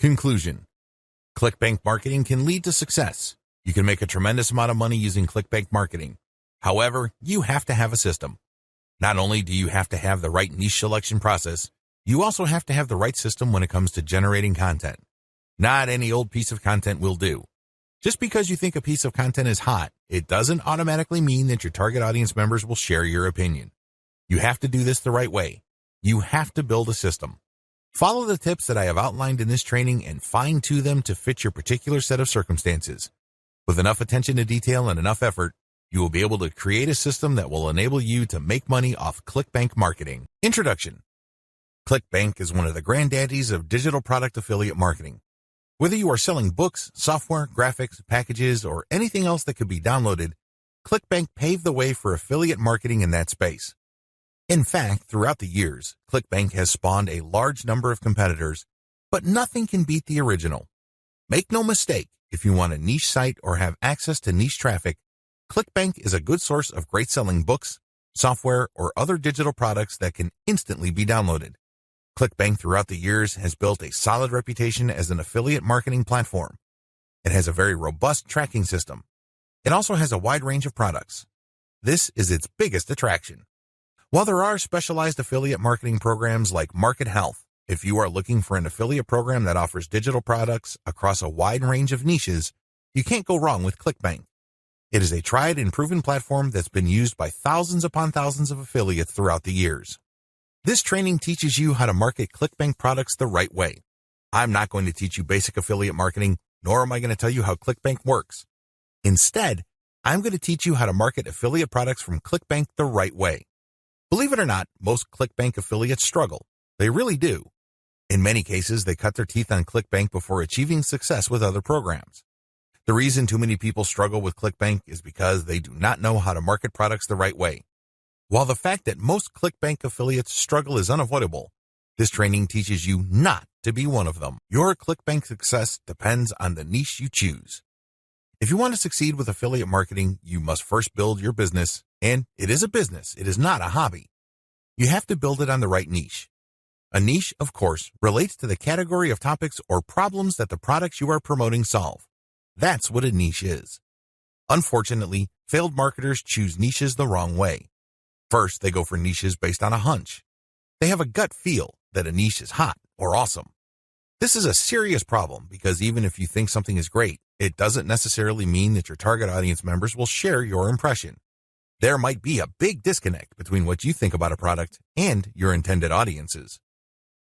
Conclusion. ClickBank marketing can lead to success. You can make a tremendous amount of money using ClickBank marketing. However, you have to have a system. Not only do you have to have the right niche selection process, you also have to have the right system when it comes to generating content. Not any old piece of content will do. Just because you think a piece of content is hot, it doesn't automatically mean that your target audience members will share your opinion. You have to do this the right way. You have to build a system. Follow the tips that I have outlined in this training and fine-tune them to fit your particular set of circumstances. With enough attention to detail and enough effort, you will be able to create a system that will enable you to make money off ClickBank marketing. Introduction. ClickBank is one of the granddaddies of digital product affiliate marketing. Whether you are selling books, software, graphics, packages, or anything else that could be downloaded, ClickBank paved the way for affiliate marketing in that space. In fact, throughout the years, ClickBank has spawned a large number of competitors, but nothing can beat the original. Make no mistake, if you want a niche site or have access to niche traffic, ClickBank is a good source of great selling books, software, or other digital products that can instantly be downloaded. ClickBank throughout the years has built a solid reputation as an affiliate marketing platform. It has a very robust tracking system. It also has a wide range of products. This is its biggest attraction. While there are specialized affiliate marketing programs like Market Health, if you are looking for an affiliate program that offers digital products across a wide range of niches, you can't go wrong with ClickBank. It is a tried and proven platform that's been used by thousands upon thousands of affiliates throughout the years. This training teaches you how to market ClickBank products the right way. I'm not going to teach you basic affiliate marketing, nor am I going to tell you how ClickBank works. Instead, I'm going to teach you how to market affiliate products from ClickBank the right way. Believe it or not, most ClickBank affiliates struggle. They really do. In many cases, they cut their teeth on ClickBank before achieving success with other programs. The reason too many people struggle with ClickBank is because they do not know how to market products the right way. While the fact that most ClickBank affiliates struggle is unavoidable, this training teaches you not to be one of them. Your ClickBank success depends on the niche you choose. If you want to succeed with affiliate marketing, you must first build your business, and it is a business, it is not a hobby. You have to build it on the right niche. A niche, of course, relates to the category of topics or problems that the products you are promoting solve. That's what a niche is. Unfortunately, failed marketers choose niches the wrong way. First, they go for niches based on a hunch. They have a gut feel that a niche is hot or awesome. This is a serious problem because even if you think something is great, it doesn't necessarily mean that your target audience members will share your impression. There might be a big disconnect between what you think about a product and your intended audiences.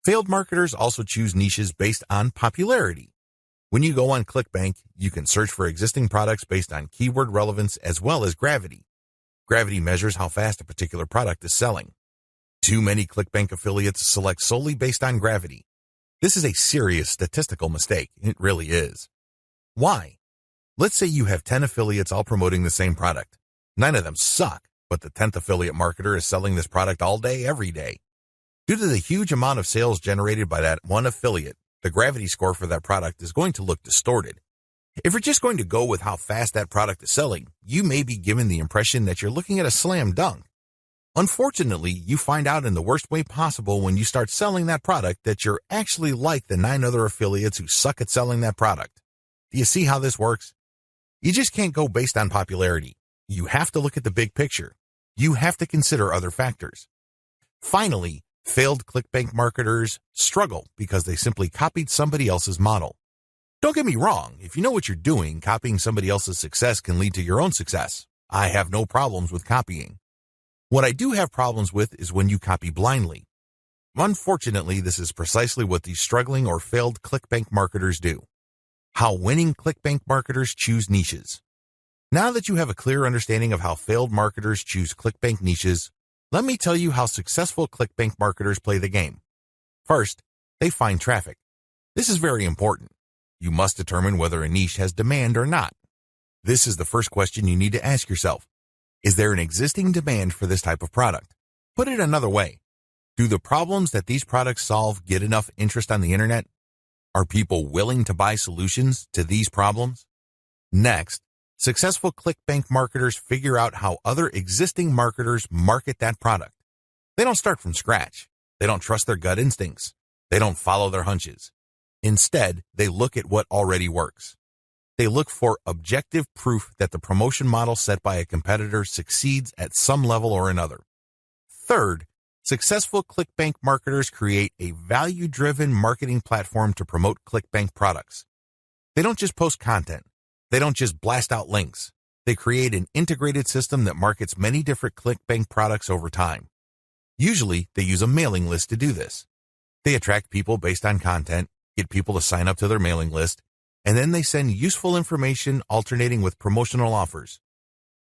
Failed marketers also choose niches based on popularity. When you go on ClickBank, you can search for existing products based on keyword relevance as well as gravity. Gravity measures how fast a particular product is selling. Too many ClickBank affiliates select solely based on gravity. This is a serious statistical mistake. It really is. Why? Let's say you have 10 affiliates all promoting the same product. 9 of them suck, but the 10th affiliate marketer is selling this product all day, every day. Due to the huge amount of sales generated by that one affiliate, the gravity score for that product is going to look distorted. If you're just going to go with how fast that product is selling, you may be given the impression that you're looking at a slam dunk. Unfortunately, you find out in the worst way possible when you start selling that product that you're actually like the 9 other affiliates who suck at selling that product. Do you see how this works? You just can't go based on popularity. You have to look at the big picture. You have to consider other factors. Finally, failed ClickBank marketers struggle because they simply copied somebody else's model. Don't get me wrong, if you know what you're doing, copying somebody else's success can lead to your own success. I have no problems with copying. What I do have problems with is when you copy blindly. Unfortunately, this is precisely what these struggling or failed ClickBank marketers do. How winning ClickBank marketers choose niches. Now that you have a clear understanding of how failed marketers choose ClickBank niches, let me tell you how successful ClickBank marketers play the game. First, they find traffic. This is very important. You must determine whether a niche has demand or not. This is the first question you need to ask yourself. Is there an existing demand for this type of product? Put it another way. Do the problems that these products solve get enough interest on the internet? Are people willing to buy solutions to these problems? Next, successful ClickBank marketers figure out how other existing marketers market that product. They don't start from scratch. They don't trust their gut instincts. They don't follow their hunches. Instead, they look at what already works. They look for objective proof that the promotion model set by a competitor succeeds at some level or another. Third, successful ClickBank marketers create a value-driven marketing platform to promote ClickBank products. They don't just post content. They don't just blast out links. They create an integrated system that markets many different ClickBank products over time. Usually, they use a mailing list to do this. They attract people based on content, get people to sign up to their mailing list, and then they send useful information alternating with promotional offers.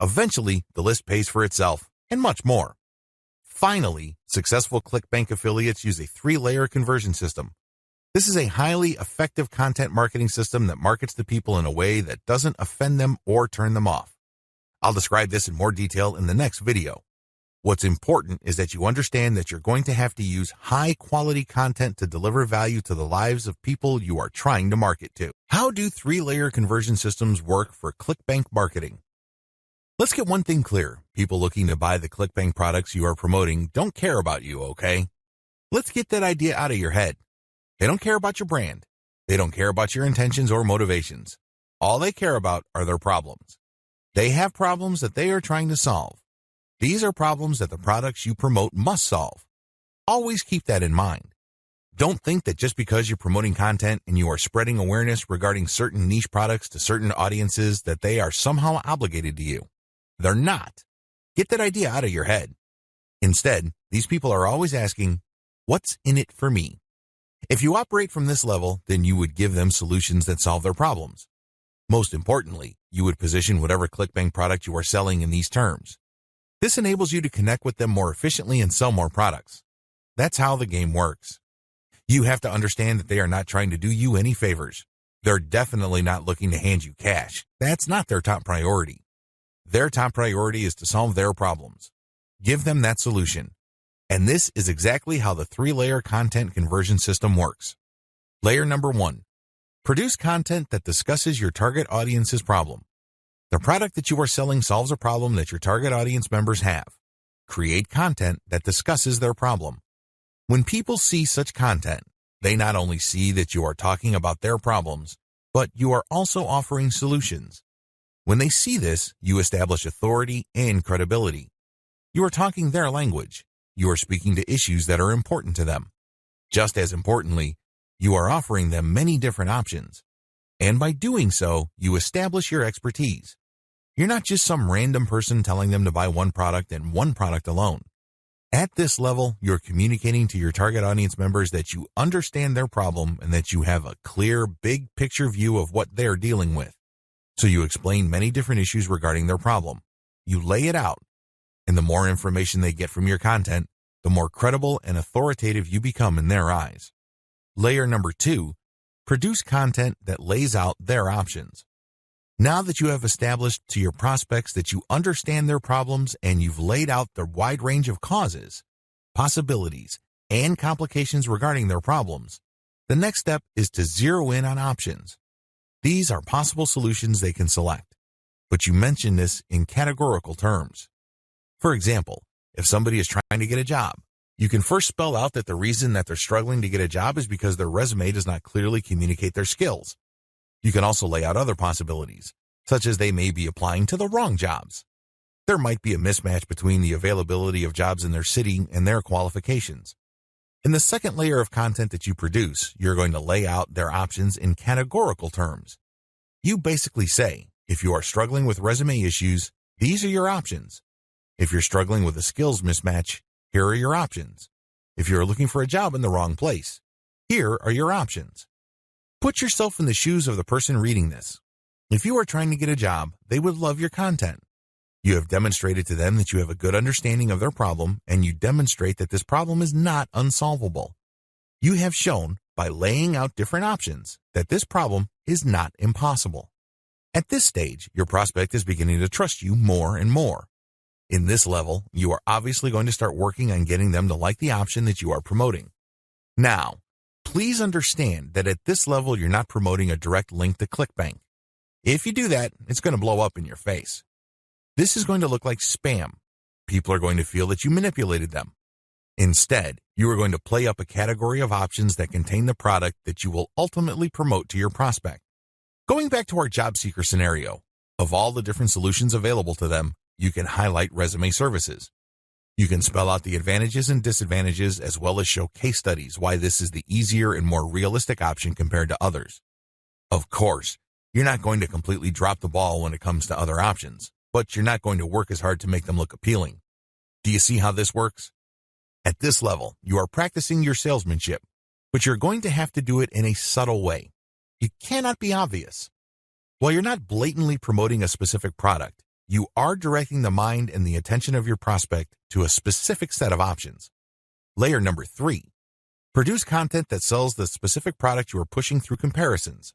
Eventually, the list pays for itself, and much more. Finally, successful ClickBank affiliates use a 3-layer conversion system. This is a highly effective content marketing system that markets to people in a way that doesn't offend them or turn them off. I'll describe this in more detail in the next video. What's important is that you understand that you're going to have to use high-quality content to deliver value to the lives of people you are trying to market to. How do 3-layer conversion systems work for ClickBank marketing? Let's get one thing clear. People looking to buy the ClickBank products you are promoting don't care about you, okay? Let's get that idea out of your head. They don't care about your brand. They don't care about your intentions or motivations. All they care about are their problems. They have problems that they are trying to solve. These are problems that the products you promote must solve. Always keep that in mind. Don't think that just because you're promoting content and you are spreading awareness regarding certain niche products to certain audiences that they are somehow obligated to you. They're not. Get that idea out of your head. Instead, these people are always asking, what's in it for me? If you operate from this level, then you would give them solutions that solve their problems. Most importantly, you would position whatever ClickBank product you are selling in these terms. This enables you to connect with them more efficiently and sell more products. That's how the game works. You have to understand that they are not trying to do you any favors. They're definitely not looking to hand you cash. That's not their top priority. Their top priority is to solve their problems. Give them that solution. And this is exactly how the 3-layer content conversion system works. Layer number 1. Produce content that discusses your target audience's problem. The product that you are selling solves a problem that your target audience members have. Create content that discusses their problem. When people see such content, they not only see that you are talking about their problems, but you are also offering solutions. When they see this, you establish authority and credibility. You are talking their language. You are speaking to issues that are important to them. Just as importantly, you are offering them many different options. And by doing so, you establish your expertise. You're not just some random person telling them to buy one product and one product alone. At this level, you're communicating to your target audience members that you understand their problem and that you have a clear, big picture view of what they're dealing with. So you explain many different issues regarding their problem. You lay it out. And the more information they get from your content, the more credible and authoritative you become in their eyes. Layer number 2, produce content that lays out their options. Now that you have established to your prospects that you understand their problems and you've laid out the wide range of causes, possibilities, and complications regarding their problems, the next step is to zero in on options. These are possible solutions they can select, but you mention this in categorical terms. For example, if somebody is trying to get a job, you can first spell out that the reason that they're struggling to get a job is because their resume does not clearly communicate their skills. You can also lay out other possibilities, such as they may be applying to the wrong jobs. There might be a mismatch between the availability of jobs in their city and their qualifications. In the second layer of content that you produce, you're going to lay out their options in categorical terms. You basically say, if you are struggling with resume issues, these are your options. If you're struggling with a skills mismatch, here are your options. If you're looking for a job in the wrong place, here are your options. Put yourself in the shoes of the person reading this. If you are trying to get a job, they would love your content. You have demonstrated to them that you have a good understanding of their problem, and you demonstrate that this problem is not unsolvable. You have shown, by laying out different options, that this problem is not impossible. At this stage, your prospect is beginning to trust you more and more. In this level, you are obviously going to start working on getting them to like the option that you are promoting. Now, please understand that at this level, you're not promoting a direct link to ClickBank. If you do that, it's going to blow up in your face. This is going to look like spam. People are going to feel that you manipulated them. Instead, you are going to play up a category of options that contain the product that you will ultimately promote to your prospect. Going back to our job seeker scenario, of all the different solutions available to them, you can highlight resume services. You can spell out the advantages and disadvantages as well as show case studies why this is the easier and more realistic option compared to others. Of course, you're not going to completely drop the ball when it comes to other options, but you're not going to work as hard to make them look appealing. Do you see how this works? At this level, you are practicing your salesmanship, but you're going to have to do it in a subtle way. You cannot be obvious. While you're not blatantly promoting a specific product, you are directing the mind and the attention of your prospect to a specific set of options. Layer number 3. Produce content that sells the specific product you are pushing through comparisons.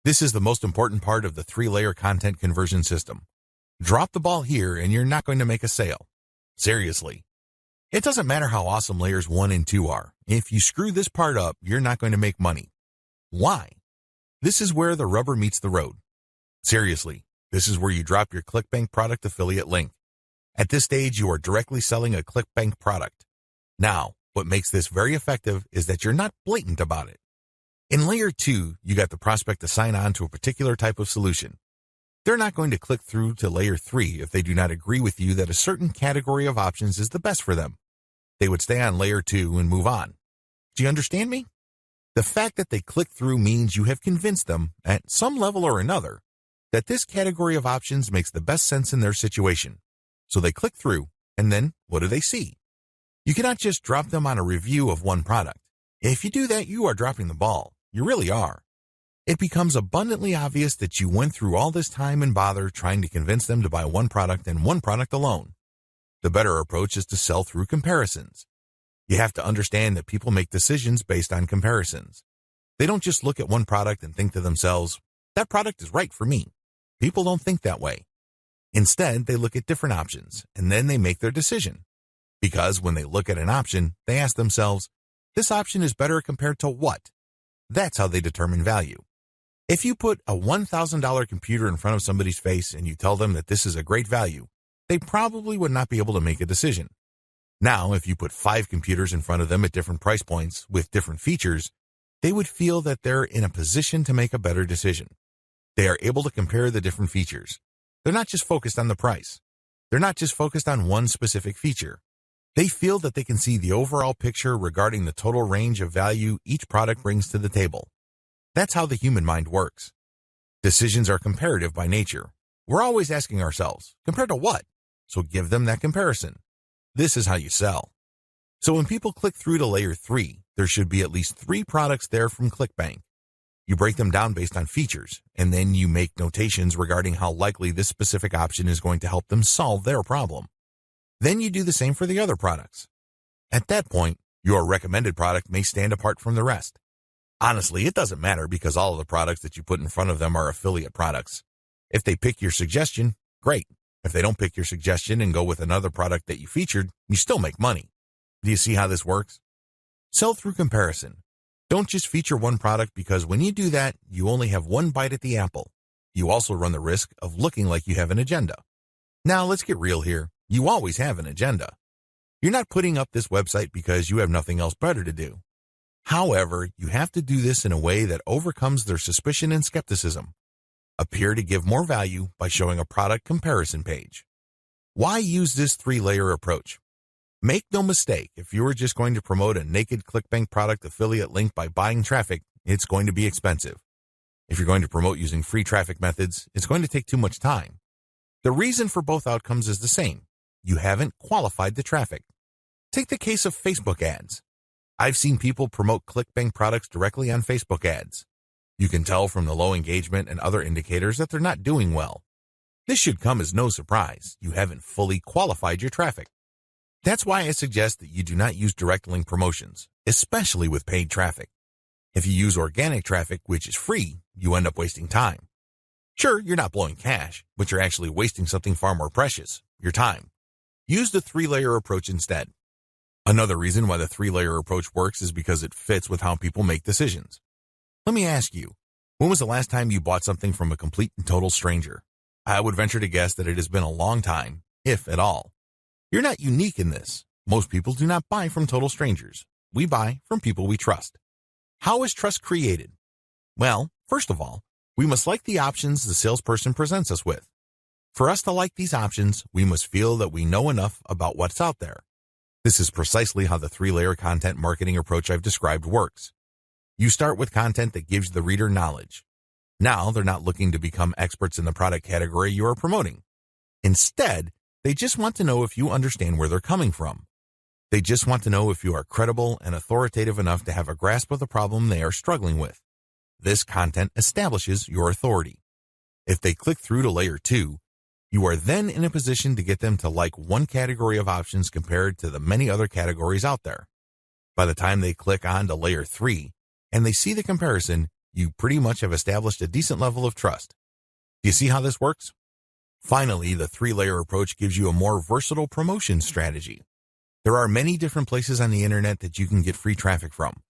This is the most important part of the 3-layer content conversion system. Drop the ball here and you're not going to make a sale. Seriously. It doesn't matter how awesome layers 1 and 2 are. If you screw this part up, you're not going to make money. Why? This is where the rubber meets the road. Seriously, this is where you drop your ClickBank product affiliate link. At this stage, you are directly selling a ClickBank product. Now, what makes this very effective is that you're not blatant about it. In layer 2, you got the prospect to sign on to a particular type of solution. They're not going to click through to layer 3 if they do not agree with you that a certain category of options is the best for them. They would stay on layer 2 and move on. Do you understand me? The fact that they click through means you have convinced them, at some level or another, that this category of options makes the best sense in their situation. So they click through, and then what do they see? You cannot just drop them on a review of one product. If you do that, you are dropping the ball. You really are. It becomes abundantly obvious that you went through all this time and bother trying to convince them to buy one product and one product alone. The better approach is to sell through comparisons. You have to understand that people make decisions based on comparisons. They don't just look at one product and think to themselves, that product is right for me. People don't think that way. Instead, they look at different options, and then they make their decision. Because when they look at an option, they ask themselves, this option is better compared to what? That's how they determine value. If you put a $1,000 computer in front of somebody's face and you tell them that this is a great value, they probably would not be able to make a decision. Now, if you put 5 computers in front of them at different price points with different features, they would feel that they're in a position to make a better decision. They are able to compare the different features. They're not just focused on the price. They're not just focused on one specific feature. They feel that they can see the overall picture regarding the total range of value each product brings to the table. That's how the human mind works. Decisions are comparative by nature. We're always asking ourselves, compared to what? So give them that comparison. This is how you sell. So when people click through to layer 3, there should be at least 3 products there from ClickBank. You break them down based on features, and then you make notations regarding how likely this specific option is going to help them solve their problem. Then you do the same for the other products. At that point, your recommended product may stand apart from the rest. Honestly, it doesn't matter because all of the products that you put in front of them are affiliate products. If they pick your suggestion, great. If they don't pick your suggestion and go with another product that you featured, you still make money. Do you see how this works? Sell through comparison. Don't just feature one product because when you do that, you only have one bite at the apple. You also run the risk of looking like you have an agenda. Now, let's get real here. You always have an agenda. You're not putting up this website because you have nothing else better to do. However, you have to do this in a way that overcomes their suspicion and skepticism. Appear to give more value by showing a product comparison page. Why use this 3-layer approach? Make no mistake, if you are just going to promote a naked ClickBank product affiliate link by buying traffic, it's going to be expensive. If you're going to promote using free traffic methods, it's going to take too much time. The reason for both outcomes is the same. You haven't qualified the traffic. Take the case of Facebook ads. I've seen people promote ClickBank products directly on Facebook ads. You can tell from the low engagement and other indicators that they're not doing well. This should come as no surprise. You haven't fully qualified your traffic. That's why I suggest that you do not use direct link promotions, especially with paid traffic. If you use organic traffic, which is free, you end up wasting time. Sure, you're not blowing cash, but you're actually wasting something far more precious, your time. Use the 3-layer approach instead. Another reason why the 3-layer approach works is because it fits with how people make decisions. Let me ask you, when was the last time you bought something from a complete and total stranger? I would venture to guess that it has been a long time, if at all. You're not unique in this. Most people do not buy from total strangers. We buy from people we trust. How is trust created? Well, first of all, we must like the options the salesperson presents us with. For us to like these options, we must feel that we know enough about what's out there. This is precisely how the three-layer content marketing approach I've described works. You start with content that gives the reader knowledge. Now they're not looking to become experts in the product category you are promoting. Instead, they just want to know if you understand where they're coming from. They just want to know if you are credible and authoritative enough to have a grasp of the problem they are struggling with. This content establishes your authority. If they click through to layer 2, you are then in a position to get them to like one category of options compared to the many other categories out there. By the time they click on to layer 3 and they see the comparison, you pretty much have established a decent level of trust. Do you see how this works? Finally, the three-layer approach gives you a more versatile promotion strategy. There are many different places on the internet that you can get free traffic from.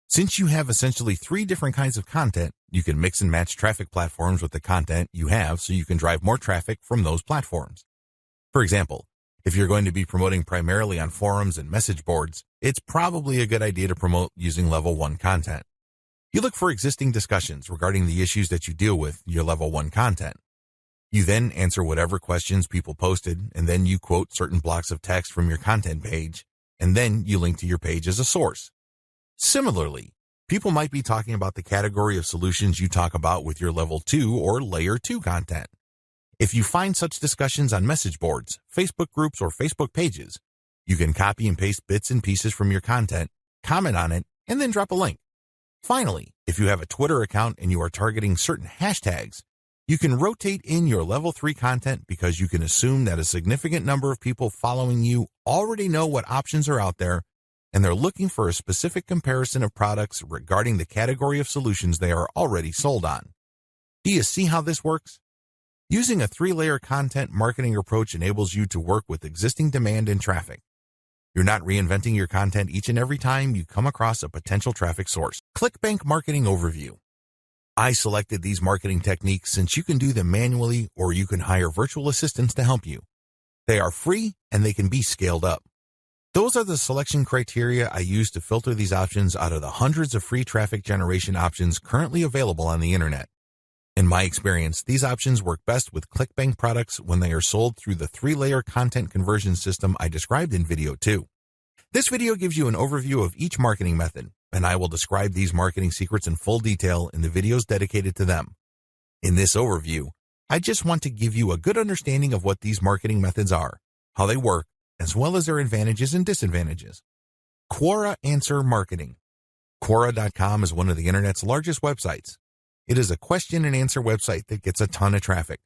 Since you have essentially 3 different kinds of content, you can mix and match traffic platforms with the content you have so you can drive more traffic from those platforms. For example, if you're going to be promoting primarily on forums and message boards, it's probably a good idea to promote using level 1 content. You look for existing discussions regarding the issues that you deal with in your level 1 content. You then answer whatever questions people posted, and then you quote certain blocks of text from your content page, and then you link to your page as a source. Similarly, people might be talking about the category of solutions you talk about with your level 2 or layer 2 content. If you find such discussions on message boards, Facebook groups, or Facebook pages, you can copy and paste bits and pieces from your content, comment on it, and then drop a link. Finally, if you have a Twitter account and you are targeting certain hashtags, you can rotate in your level 3 content because you can assume that a significant number of people following you already know what options are out there and they're looking for a specific comparison of products regarding the category of solutions they are already sold on. Do you see how this works? Using a 3-layer content marketing approach enables you to work with existing demand and traffic. You're not reinventing your content each and every time you come across a potential traffic source. ClickBank Marketing Overview. I selected these marketing techniques since you can do them manually or you can hire virtual assistants to help you. They are free and they can be scaled up. Those are the selection criteria I use to filter these options out of the hundreds of free traffic generation options currently available on the internet. In my experience, these options work best with ClickBank products when they are sold through the 3-layer content conversion system I described in video 2. This video gives you an overview of each marketing method, and I will describe these marketing secrets in full detail in the videos dedicated to them. In this overview, I just want to give you a good understanding of what these marketing methods are, how they work, as well as their advantages and disadvantages. Quora Answer Marketing. Quora.com is one of the internet's largest websites. It is a question and answer website that gets a ton of traffic.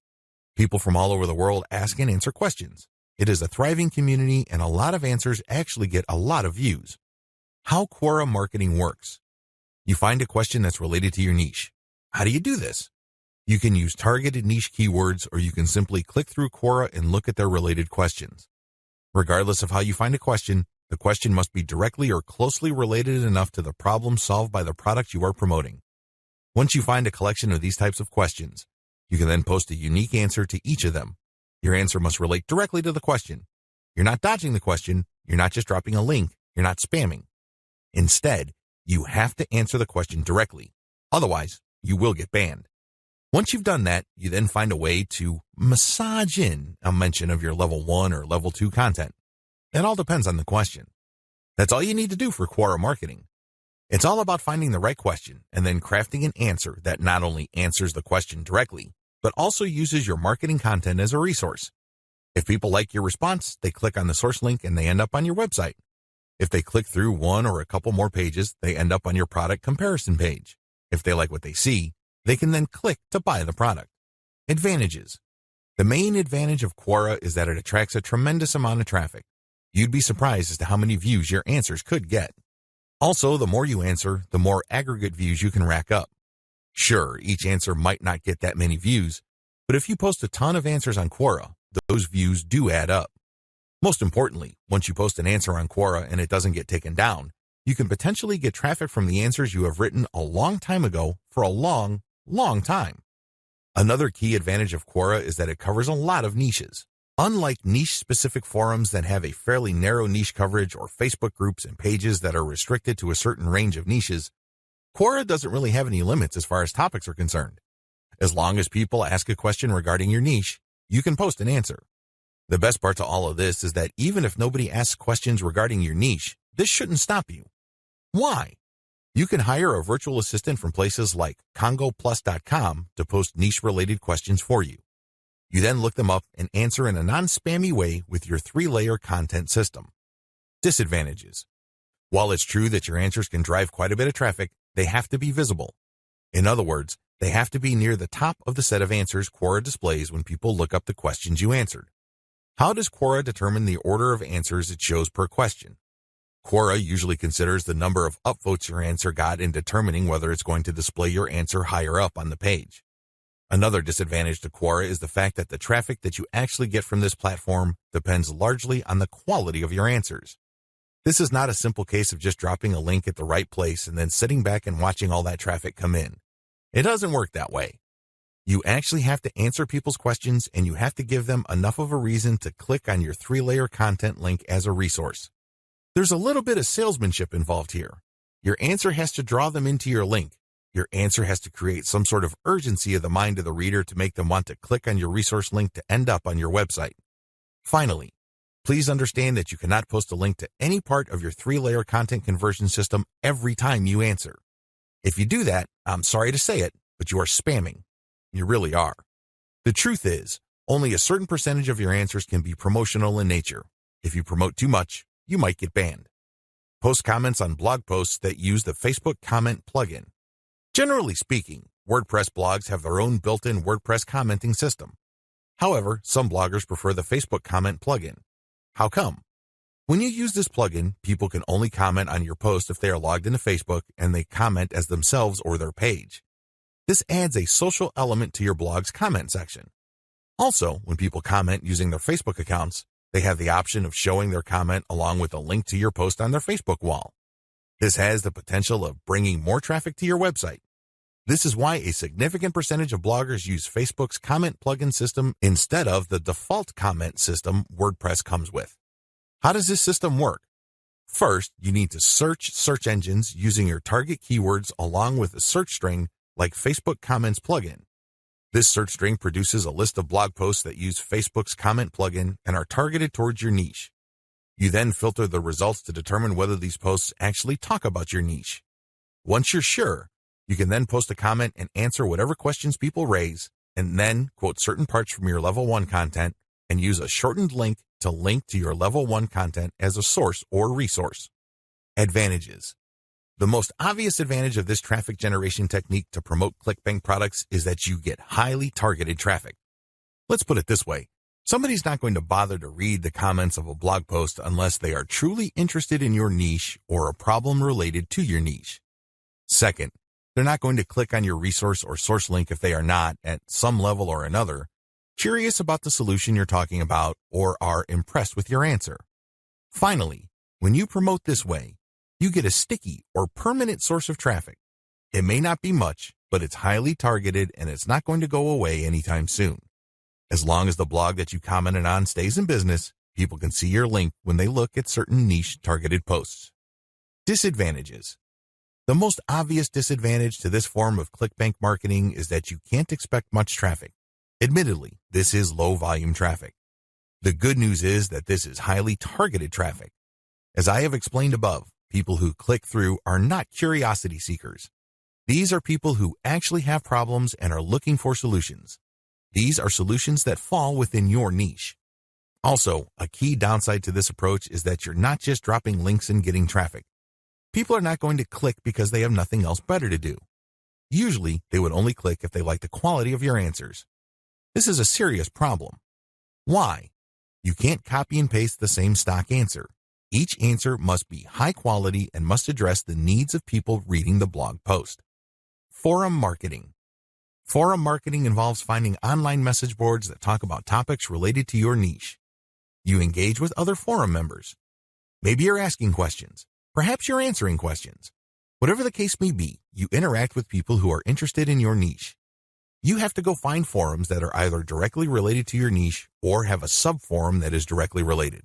People from all over the world ask and answer questions. It is a thriving community and a lot of answers actually get a lot of views. How Quora marketing works. You find a question that's related to your niche. How do you do this? You can use targeted niche keywords or you can simply click through Quora and look at their related questions. Regardless of how you find a question, the question must be directly or closely related enough to the problem solved by the product you are promoting. Once you find a collection of these types of questions, you can then post a unique answer to each of them. Your answer must relate directly to the question. You're not dodging the question, you're not just dropping a link, you're not spamming. Instead, you have to answer the question directly. Otherwise, you will get banned. Once you've done that, you then find a way to massage in a mention of your level 1 or level 2 content. It all depends on the question. That's all you need to do for Quora marketing. It's all about finding the right question and then crafting an answer that not only answers the question directly, but also uses your marketing content as a resource. If people like your response, they click on the source link and they end up on your website. If they click through one or a couple more pages, they end up on your product comparison page. If they like what they see, they can then click to buy the product. Advantages. The main advantage of Quora is that it attracts a tremendous amount of traffic. You'd be surprised as to how many views your answers could get. Also, the more you answer, the more aggregate views you can rack up. Sure, each answer might not get that many views, but if you post a ton of answers on Quora, those views do add up. Most importantly, once you post an answer on Quora and it doesn't get taken down, you can potentially get traffic from the answers you have written a long time ago for a long time. Another key advantage of Quora is that it covers a lot of niches. Unlike niche-specific forums that have a fairly narrow niche coverage or Facebook groups and pages that are restricted to a certain range of niches, Quora doesn't really have any limits as far as topics are concerned. As long as people ask a question regarding your niche, you can post an answer. The best part to all of this is that even if nobody asks questions regarding your niche, this shouldn't stop you. Why? You can hire a virtual assistant from places like congoplus.com to post niche-related questions for you. You then look them up and answer in a non-spammy way with your 3-layer content system. Disadvantages. While it's true that your answers can drive quite a bit of traffic, they have to be visible. In other words, they have to be near the top of the set of answers Quora displays when people look up the questions you answered. How does Quora determine the order of answers it shows per question? Quora usually considers the number of upvotes your answer got in determining whether it's going to display your answer higher up on the page. Another disadvantage to Quora is the fact that the traffic that you actually get from this platform depends largely on the quality of your answers. This is not a simple case of just dropping a link at the right place and then sitting back and watching all that traffic come in. It doesn't work that way. You actually have to answer people's questions, and you have to give them enough of a reason to click on your 3-layer content link as a resource. There's a little bit of salesmanship involved here. Your answer has to draw them into your link. Your answer has to create some sort of urgency of the mind of the reader to make them want to click on your resource link to end up on your website. Finally, please understand that you cannot post a link to any part of your 3-layer content conversion system every time you answer. If you do that, I'm sorry to say it, but you are spamming. You really are. The truth is, only a certain percentage of your answers can be promotional in nature. If you promote too much, you might get banned. Post comments on blog posts that use the Facebook comment plugin. Generally speaking, WordPress blogs have their own built-in WordPress commenting system. However, some bloggers prefer the Facebook comment plugin. How come? When you use this plugin, people can only comment on your post if they are logged into Facebook and they comment as themselves or their page. This adds a social element to your blog's comment section. Also, when people comment using their Facebook accounts, they have the option of showing their comment along with a link to your post on their Facebook wall. This has the potential of bringing more traffic to your website. This is why a significant percentage of bloggers use Facebook's comment plugin system instead of the default comment system WordPress comes with. How does this system work? First, you need to search search engines using your target keywords along with a search string like Facebook Comments plugin. This search string produces a list of blog posts that use Facebook's comment plugin and are targeted towards your niche. You then filter the results to determine whether these posts actually talk about your niche. Once you're sure, you can then post a comment and answer whatever questions people raise, and then quote certain parts from your level 1 content and use a shortened link to link to your level 1 content as a source or resource. Advantages. The most obvious advantage of this traffic generation technique to promote ClickBank products is that you get highly targeted traffic. Let's put it this way. Somebody's not going to bother to read the comments of a blog post unless they are truly interested in your niche or a problem related to your niche. Second, they're not going to click on your resource or source link if they are not, at some level or another, curious about the solution you're talking about or are impressed with your answer. Finally, when you promote this way, you get a sticky or permanent source of traffic. It may not be much, but it's highly targeted and it's not going to go away anytime soon. As long as the blog that you commented on stays in business, people can see your link when they look at certain niche targeted posts. Disadvantages. The most obvious disadvantage to this form of ClickBank marketing is that you can't expect much traffic. Admittedly, this is low volume traffic. The good news is that this is highly targeted traffic. As I have explained above, people who click through are not curiosity seekers. These are people who actually have problems and are looking for solutions. These are solutions that fall within your niche. Also, a key downside to this approach is that you're not just dropping links and getting traffic. People are not going to click because they have nothing else better to do. Usually, they would only click if they like the quality of your answers. This is a serious problem. Why? You can't copy and paste the same stock answer. Each answer must be high quality and must address the needs of people reading the blog post. Forum marketing. Forum marketing involves finding online message boards that talk about topics related to your niche. You engage with other forum members. Maybe you're asking questions. Perhaps you're answering questions. Whatever the case may be, you interact with people who are interested in your niche. You have to go find forums that are either directly related to your niche or have a subforum that is directly related.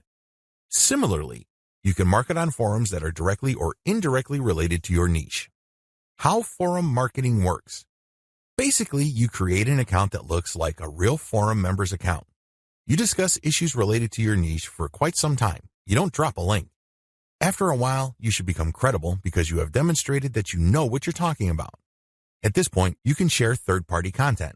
Similarly, you can market on forums that are directly or indirectly related to your niche. How forum marketing works. Basically, you create an account that looks like a real forum member's account. You discuss issues related to your niche for quite some time. You don't drop a link. After a while, you should become credible because you have demonstrated that you know what you're talking about. At this point, you can share third-party content.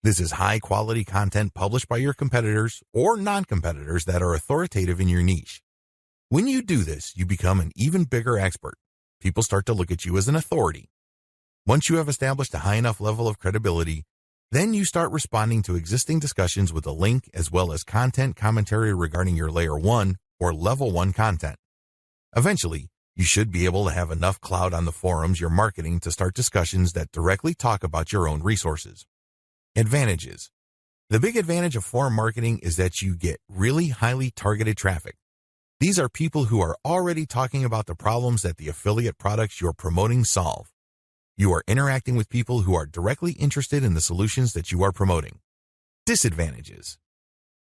This is high-quality content published by your competitors or non-competitors that are authoritative in your niche. When you do this, you become an even bigger expert. People start to look at you as an authority. Once you have established a high enough level of credibility, then you start responding to existing discussions with a link as well as content commentary regarding your Layer 1 or Level 1 content. Eventually, you should be able to have enough clout on the forums you're marketing to start discussions that directly talk about your own resources. Advantages. The big advantage of forum marketing is that you get really highly targeted traffic. These are people who are already talking about the problems that the affiliate products you're promoting solve. You are interacting with people who are directly interested in the solutions that you are promoting. Disadvantages.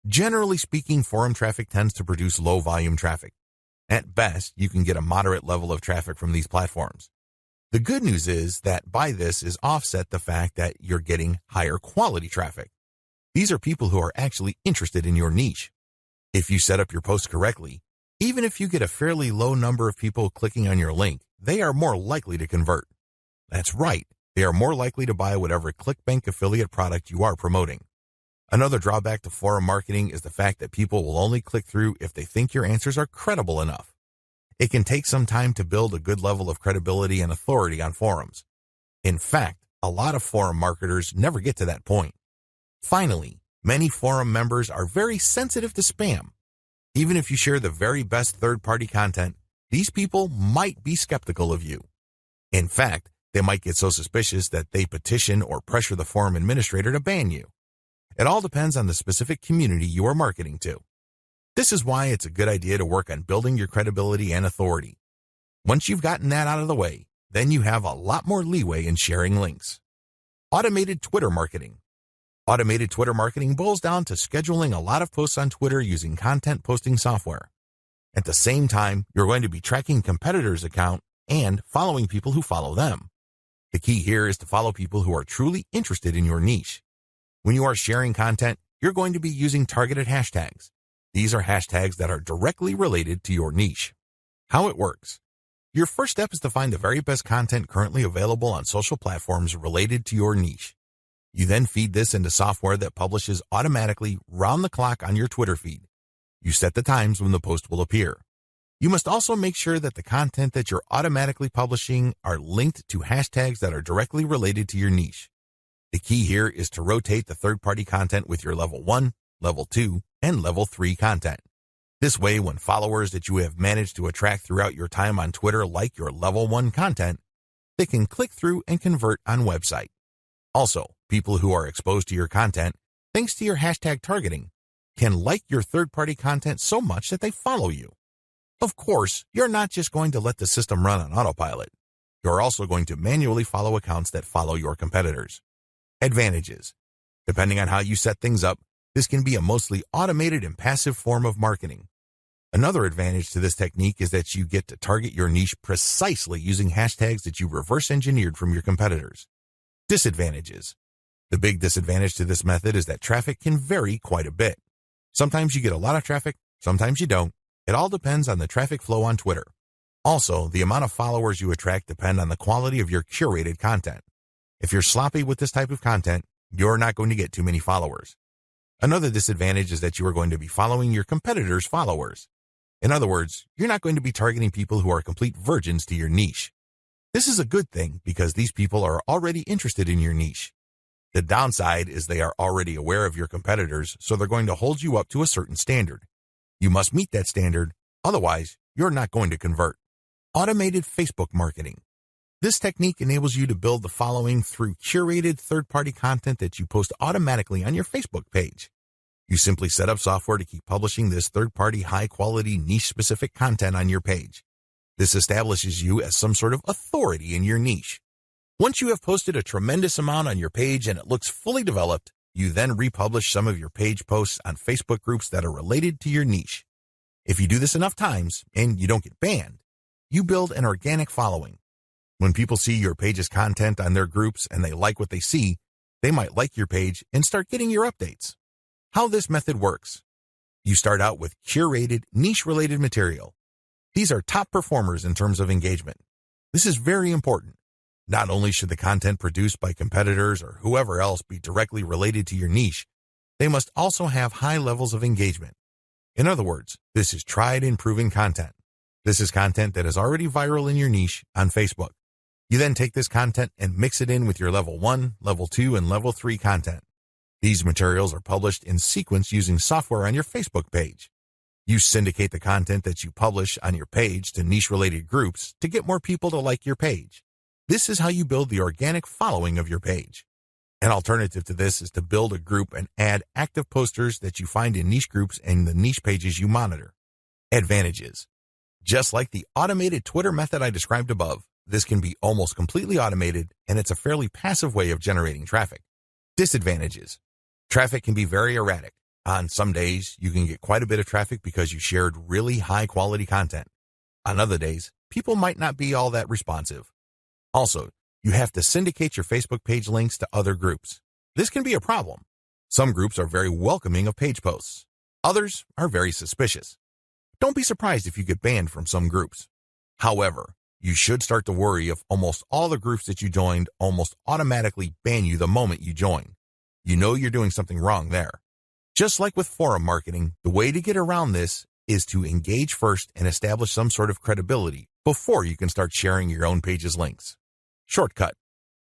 Generally speaking, forum traffic tends to produce low volume traffic. At best, you can get a moderate level of traffic from these platforms. The good news is that by this is offset the fact that you're getting higher quality traffic. These are people who are actually interested in your niche. If you set up your post correctly, even if you get a fairly low number of people clicking on your link, they are more likely to convert. That's right, they are more likely to buy whatever ClickBank affiliate product you are promoting. Another drawback to forum marketing is the fact that people will only click through if they think your answers are credible enough. It can take some time to build a good level of credibility and authority on forums. In fact, a lot of forum marketers never get to that point. Finally, many forum members are very sensitive to spam. Even if you share the very best third-party content, these people might be skeptical of you. In fact, they might get so suspicious that they petition or pressure the forum administrator to ban you. It all depends on the specific community you are marketing to. This is why it's a good idea to work on building your credibility and authority. Once you've gotten that out of the way, then you have a lot more leeway in sharing links. Automated Twitter marketing. Automated Twitter marketing boils down to scheduling a lot of posts on Twitter using content posting software. At the same time, you're going to be tracking competitors' account and following people who follow them. The key here is to follow people who are truly interested in your niche. When you are sharing content, you're going to be using targeted hashtags. These are hashtags that are directly related to your niche. How it works. Your first step is to find the very best content currently available on social platforms related to your niche. You then feed this into software that publishes automatically round the clock on your Twitter feed. You set the times when the post will appear. You must also make sure that the content that you're automatically publishing are linked to hashtags that are directly related to your niche. The key here is to rotate the third-party content with your Level 1, Level 2, and Level 3 content. This way, when followers that you have managed to attract throughout your time on Twitter like your Level 1 content, they can click through and convert on website. Also, people who are exposed to your content, thanks to your hashtag targeting, can like your third-party content so much that they follow you. Of course, you're not just going to let the system run on autopilot. You're also going to manually follow accounts that follow your competitors. Advantages. Depending on how you set things up, this can be a mostly automated and passive form of marketing. Another advantage to this technique is that you get to target your niche precisely using hashtags that you reverse engineered from your competitors. Disadvantages. The big disadvantage to this method is that traffic can vary quite a bit. Sometimes you get a lot of traffic, sometimes you don't. It all depends on the traffic flow on Twitter. Also, the amount of followers you attract depend on the quality of your curated content. If you're sloppy with this type of content, you're not going to get too many followers. Another disadvantage is that you are going to be following your competitors' followers. In other words, you're not going to be targeting people who are complete virgins to your niche. This is a good thing because these people are already interested in your niche. The downside is they are already aware of your competitors, so they're going to hold you up to a certain standard. You must meet that standard, otherwise you're not going to convert. Automated Facebook marketing. This technique enables you to build the following through curated third-party content that you post automatically on your Facebook page. You simply set up software to keep publishing this third-party high-quality niche-specific content on your page. This establishes you as some sort of authority in your niche. Once you have posted a tremendous amount on your page and it looks fully developed, you then republish some of your page posts on Facebook groups that are related to your niche. If you do this enough times and you don't get banned, you build an organic following. When people see your page's content on their groups and they like what they see, they might like your page and start getting your updates. How this method works. You start out with curated, niche-related material. These are top performers in terms of engagement. This is very important. Not only should the content produced by competitors or whoever else be directly related to your niche, they must also have high levels of engagement. In other words, this is tried and proven content. This is content that is already viral in your niche on Facebook. You then take this content and mix it in with your level 1, level 2, and level 3 content. These materials are published in sequence using software on your Facebook page. You syndicate the content that you publish on your page to niche-related groups to get more people to like your page. This is how you build the organic following of your page. An alternative to this is to build a group and add active posters that you find in niche groups and the niche pages you monitor. Advantages. Just like the automated Twitter method I described above, this can be almost completely automated, and it's a fairly passive way of generating traffic. Disadvantages. Traffic can be very erratic. On some days, you can get quite a bit of traffic because you shared really high-quality content. On other days, people might not be all that responsive. Also, you have to syndicate your Facebook page links to other groups. This can be a problem. Some groups are very welcoming of page posts. Others are very suspicious. Don't be surprised if you get banned from some groups. However, you should start to worry if almost all the groups that you joined almost automatically ban you the moment you join. You know you're doing something wrong there. Just like with forum marketing, the way to get around this is to engage first and establish some sort of credibility before you can start sharing your own page's links. Shortcut.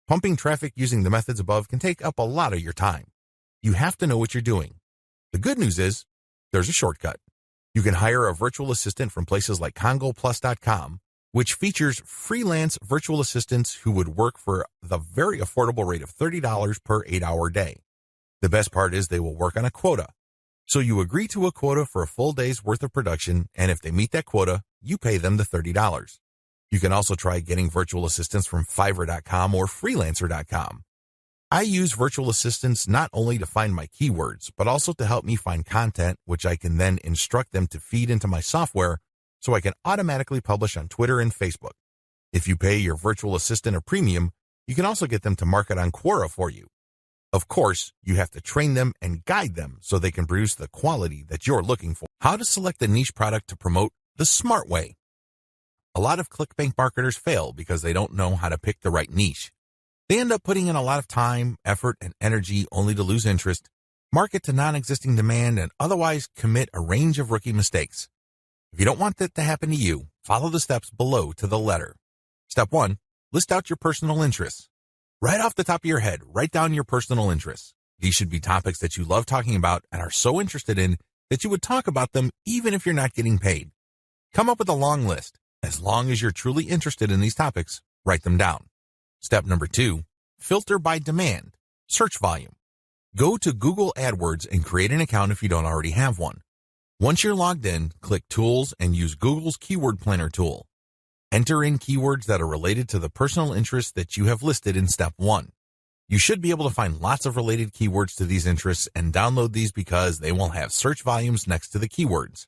Pumping traffic using the methods above can take up a lot of your time. You have to know what you're doing. The good news is, there's a shortcut. You can hire a virtual assistant from places like CongoPlus.com, which features freelance virtual assistants who would work for the very affordable rate of $30 per 8-hour day. The best part is they will work on a quota. So you agree to a quota for a full day's worth of production, and if they meet that quota, you pay them the $30. You can also try getting virtual assistants from Fiverr.com or Freelancer.com. I use virtual assistants not only to find my keywords, but also to help me find content, which I can then instruct them to feed into my software so I can automatically publish on Twitter and Facebook. If you pay your virtual assistant a premium, you can also get them to market on Quora for you. Of course, you have to train them and guide them so they can produce the quality that you're looking for. How to select a niche product to promote the smart way. A lot of ClickBank marketers fail because they don't know how to pick the right niche. They end up putting in a lot of time, effort, and energy only to lose interest, market to non-existing demand, and otherwise commit a range of rookie mistakes. If you don't want that to happen to you, follow the steps below to the letter. Step 1, list out your personal interests. Right off the top of your head, write down your personal interests. These should be topics that you love talking about and are so interested in that you would talk about them even if you're not getting paid. Come up with a long list. As long as you're truly interested in these topics, write them down. Step number 2, filter by demand, search volume. Go to Google AdWords and create an account if you don't already have one. Once you're logged in, click Tools and use Google's Keyword Planner tool. Enter in keywords that are related to the personal interests that you have listed in Step 1. You should be able to find lots of related keywords to these interests and download these because they will have search volumes next to the keywords.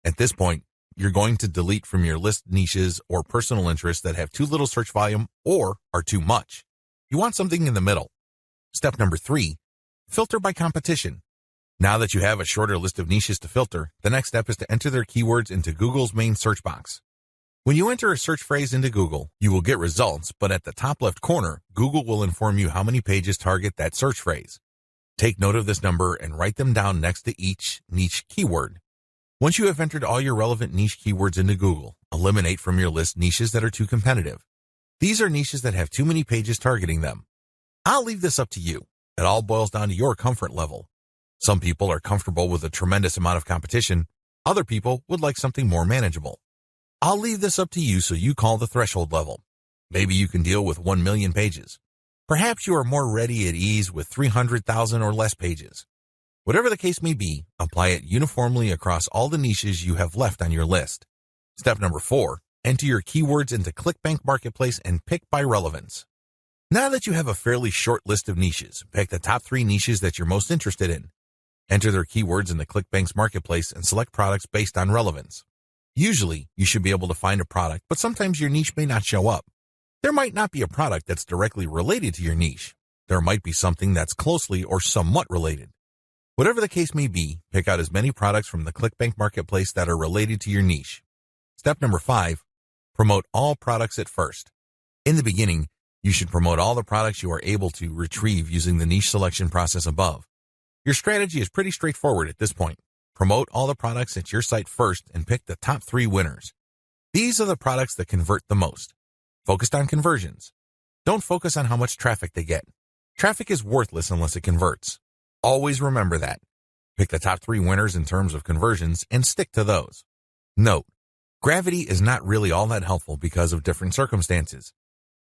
At this point, you're going to delete from your list niches or personal interests that have too little search volume or are too much. You want something in the middle. Step number 3, filter by competition. Now that you have a shorter list of niches to filter, the next step is to enter their keywords into Google's main search box. When you enter a search phrase into Google, you will get results, but at the top left corner, Google will inform you how many pages target that search phrase. Take note of this number and write them down next to each niche keyword. Once you have entered all your relevant niche keywords into Google, eliminate from your list niches that are too competitive. These are niches that have too many pages targeting them. I'll leave this up to you. It all boils down to your comfort level. Some people are comfortable with a tremendous amount of competition. Other people would like something more manageable. I'll leave this up to you so you call the threshold level. Maybe you can deal with 1 million pages. Perhaps you are more ready at ease with 300,000 or less pages. Whatever the case may be, apply it uniformly across all the niches you have left on your list. Step number 4, enter your keywords into ClickBank Marketplace and pick by relevance. Now that you have a fairly short list of niches, pick the top 3 niches that you're most interested in. Enter their keywords in the ClickBank's marketplace and select products based on relevance. Usually, you should be able to find a product, but sometimes your niche may not show up. There might not be a product that's directly related to your niche. There might be something that's closely or somewhat related. Whatever the case may be, pick out as many products from the ClickBank marketplace that are related to your niche. Step number 5, promote all products at first. In the beginning, you should promote all the products you are able to retrieve using the niche selection process above. Your strategy is pretty straightforward at this point. Promote all the products at your site first and pick the top 3 winners. These are the products that convert the most. Focused on conversions. Don't focus on how much traffic they get. Traffic is worthless unless it converts. Always remember that. Pick the top 3 winners in terms of conversions and stick to those. Note, gravity is not really all that helpful because of different circumstances.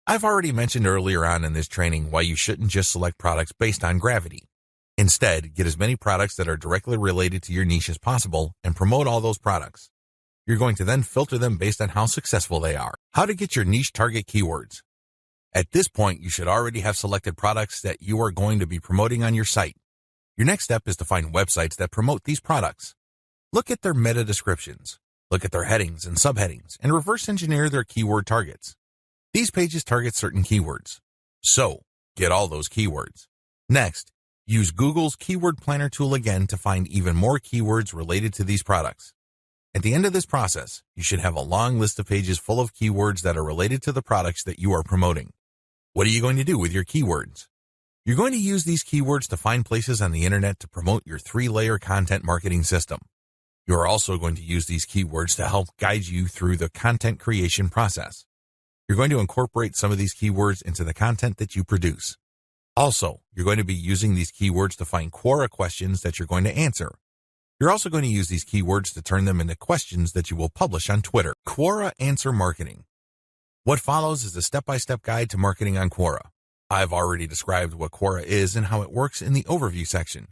I've already mentioned earlier on in this training why you shouldn't just select products based on gravity. Instead, get as many products that are directly related to your niche as possible and promote all those products. You're going to then filter them based on how successful they are. How to get your niche target keywords. At this point, you should already have selected products that you are going to be promoting on your site. Your next step is to find websites that promote these products. Look at their meta descriptions. Look at their headings and subheadings and reverse engineer their keyword targets. These pages target certain keywords. So, get all those keywords. Next, use Google's Keyword Planner tool again to find even more keywords related to these products. At the end of this process, you should have a long list of pages full of keywords that are related to the products that you are promoting. What are you going to do with your keywords? You're going to use these keywords to find places on the internet to promote your 3-layer content marketing system. You are also going to use these keywords to help guide you through the content creation process. You're going to incorporate some of these keywords into the content that you produce. Also, you're going to be using these keywords to find Quora questions that you're going to answer. You're also going to use these keywords to turn them into questions that you will publish on Twitter. Quora Answer Marketing. What follows is a step-by-step guide to marketing on Quora. I've already described what Quora is and how it works in the overview section.